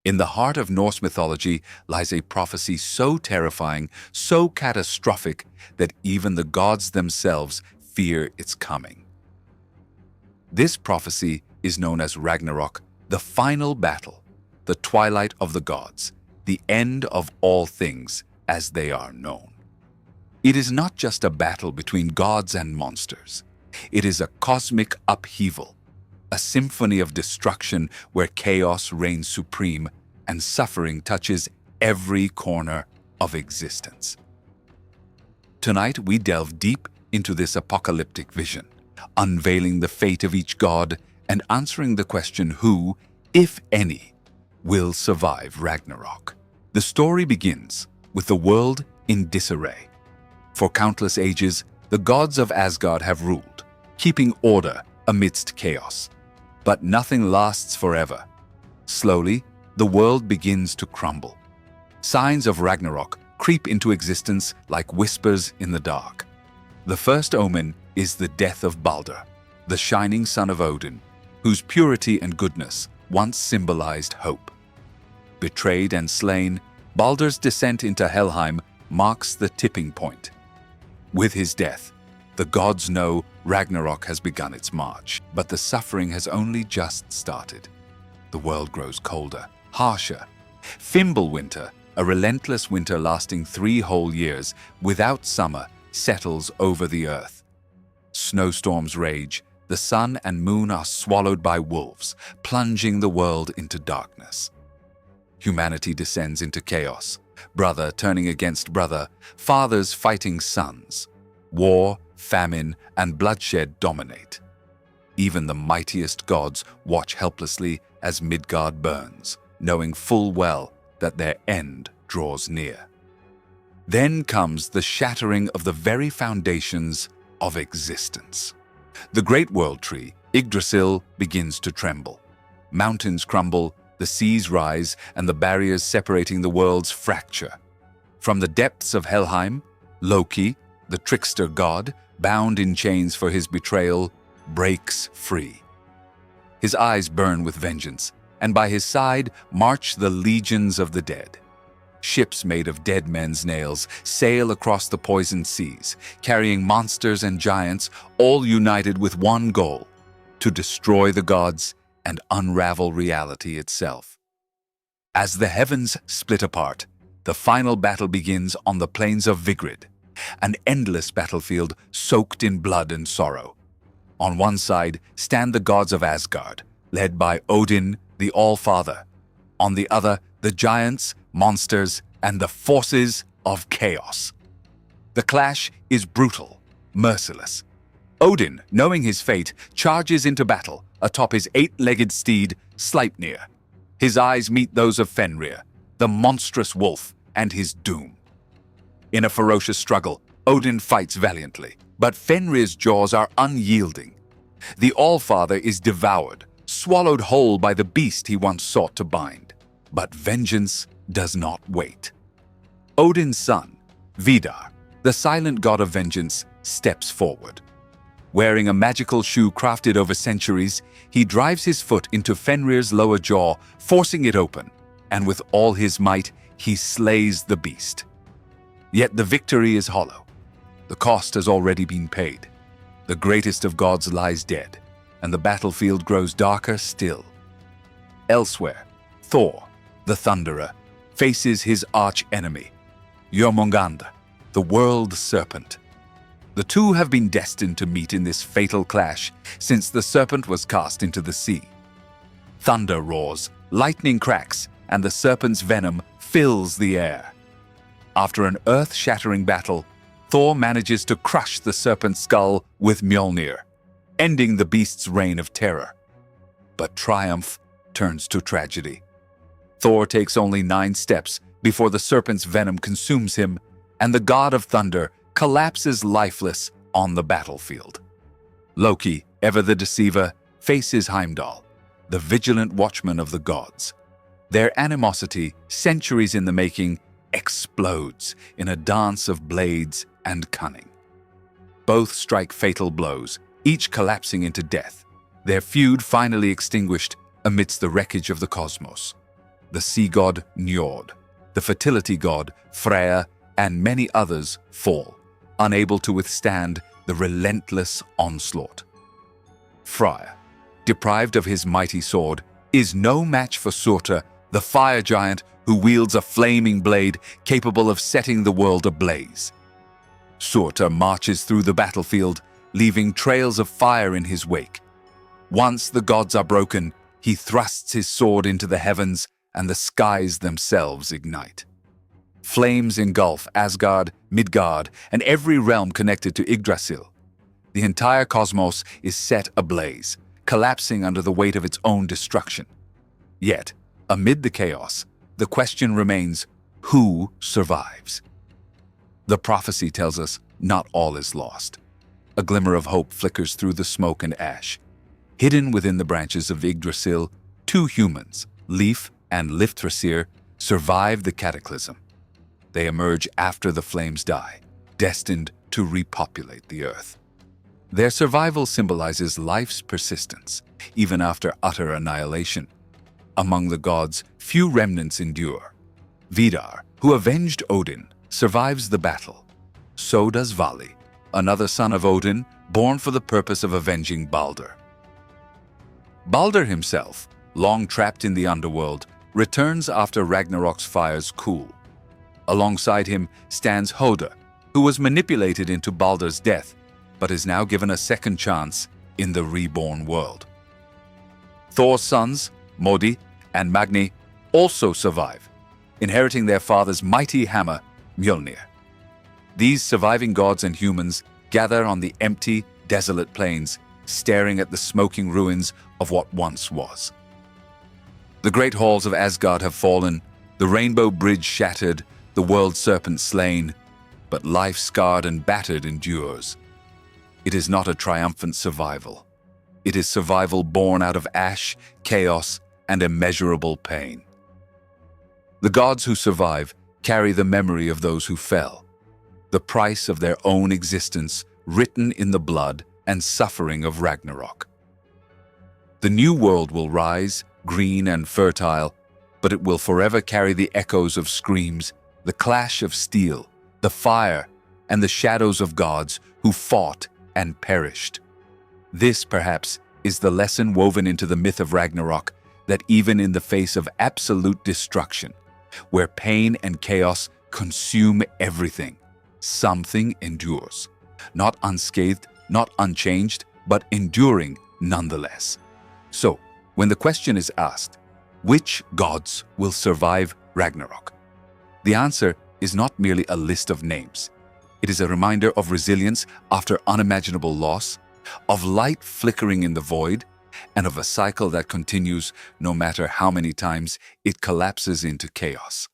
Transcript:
In the heart of Norse mythology lies a prophecy so terrifying, so catastrophic, that even the gods themselves fear its coming. This prophecy is known as Ragnarok, the final battle, the twilight of the gods, the end of all things as they are known. It is not just a battle between gods and monsters. It is a cosmic upheaval, a symphony of destruction where chaos reigns supreme and suffering touches every corner of existence. Tonight, we delve deep into this apocalyptic vision, unveiling the fate of each god and answering the question who, if any, will survive Ragnarok. The story begins with the world in disarray. For countless ages, the gods of Asgard have ruled, keeping order amidst chaos. But nothing lasts forever. Slowly, the world begins to crumble. Signs of Ragnarok creep into existence like whispers in the dark. The first omen is the death of Baldur, the shining son of Odin, whose purity and goodness once symbolized hope. Betrayed and slain, Baldur's descent into Helheim marks the tipping point. With his death, the gods know Ragnarok has begun its march, but the suffering has only just started. The world grows colder, harsher. Fimbulwinter, a relentless winter lasting 3 whole years without summer, settles over the earth. Snowstorms rage, the sun and moon are swallowed by wolves, plunging the world into darkness. Humanity descends into chaos, brother turning against brother, fathers fighting sons. War, famine, and bloodshed dominate. Even the mightiest gods watch helplessly as Midgard burns, knowing full well that their end draws near. Then comes the shattering of the very foundations of existence. The great world tree, Yggdrasil, begins to tremble. Mountains crumble, the seas rise, and the barriers separating the worlds fracture. From the depths of Helheim, Loki, the trickster god, bound in chains for his betrayal, breaks free. His eyes burn with vengeance, and by his side march the legions of the dead. Ships made of dead men's nails sail across the poisoned seas, carrying monsters and giants, all united with one goal: to destroy the gods and unravel reality itself. As the heavens split apart, the final battle begins on the plains of Vigrid, an endless battlefield soaked in blood and sorrow. On one side stand the gods of Asgard, led by Odin, the All-Father. On the other, the giants, monsters, and the forces of chaos. The clash is brutal, merciless. Odin, knowing his fate, charges into battle atop his 8-legged steed, Sleipnir. His eyes meet those of Fenrir, the monstrous wolf, and his doom. In a ferocious struggle, Odin fights valiantly, but Fenrir's jaws are unyielding. The All-Father is devoured, swallowed whole by the beast he once sought to bind. But vengeance does not wait. Odin's son, Vidar, the silent god of vengeance, steps forward. Wearing a magical shoe crafted over centuries, he drives his foot into Fenrir's lower jaw, forcing it open, and with all his might, he slays the beast. Yet the victory is hollow. The cost has already been paid. The greatest of gods lies dead, and the battlefield grows darker still. Elsewhere, Thor, the Thunderer, faces his arch-enemy, Jörmungandr, the World Serpent. The two have been destined to meet in this fatal clash since the serpent was cast into the sea. Thunder roars, lightning cracks, and the serpent's venom fills the air. After an earth-shattering battle, Thor manages to crush the serpent's skull with Mjolnir, ending the beast's reign of terror. But triumph turns to tragedy. Thor takes only 9 steps before the serpent's venom consumes him, and the god of thunder collapses lifeless on the battlefield. Loki, ever the deceiver, faces Heimdall, the vigilant watchman of the gods. Their animosity, centuries in the making, explodes in a dance of blades and cunning. Both strike fatal blows, each collapsing into death, their feud finally extinguished amidst the wreckage of the cosmos. the sea god Njord, the fertility god Freyr, and many others fall, unable to withstand the relentless onslaught. Freyr, deprived of his mighty sword, is no match for Surtr, the fire giant who wields a flaming blade capable of setting the world ablaze. Surtr marches through the battlefield, leaving trails of fire in his wake. Once the gods are broken, he thrusts his sword into the heavens, and the skies themselves ignite. Flames engulf Asgard, Midgard, and every realm connected to Yggdrasil. The entire cosmos is set ablaze, collapsing under the weight of its own destruction. Yet, amid the chaos, the question remains, who survives? The prophecy tells us not all is lost. A glimmer of hope flickers through the smoke and ash. Hidden within the branches of Yggdrasil, two humans, Leif and Lifthrasir, survive the cataclysm. They emerge after the flames die, destined to repopulate the earth. Their survival symbolizes life's persistence, even after utter annihilation. Among the gods, few remnants endure. Vidar, who avenged Odin, survives the battle. So does Vali, another son of Odin, born for the purpose of avenging Baldur. Baldur himself, long trapped in the underworld, returns after Ragnarok's fires cool. Alongside him stands Hoda, who was manipulated into Baldur's death, but is now given a second chance in the reborn world. Thor's sons, Modi and Magni, also survive, inheriting their father's mighty hammer, Mjolnir. These surviving gods and humans gather on the empty, desolate plains, staring at the smoking ruins of what once was. The great halls of Asgard have fallen, the rainbow bridge shattered, the World Serpent slain, but life scarred and battered endures. It is not a triumphant survival. It is survival born out of ash, chaos, and immeasurable pain. The gods who survive carry the memory of those who fell, the price of their own existence written in the blood and suffering of Ragnarok. The new world will rise, green and fertile, but it will forever carry the echoes of screams, the clash of steel, the fire, and the shadows of gods who fought and perished. This, perhaps, is the lesson woven into the myth of Ragnarok, that even in the face of absolute destruction, where pain and chaos consume everything, something endures. Not unscathed, not unchanged, but enduring nonetheless. So, when the question is asked, which gods will survive Ragnarok? The answer is not merely a list of names. It is a reminder of resilience after unimaginable loss, of light flickering in the void, and of a cycle that continues no matter how many times it collapses into chaos.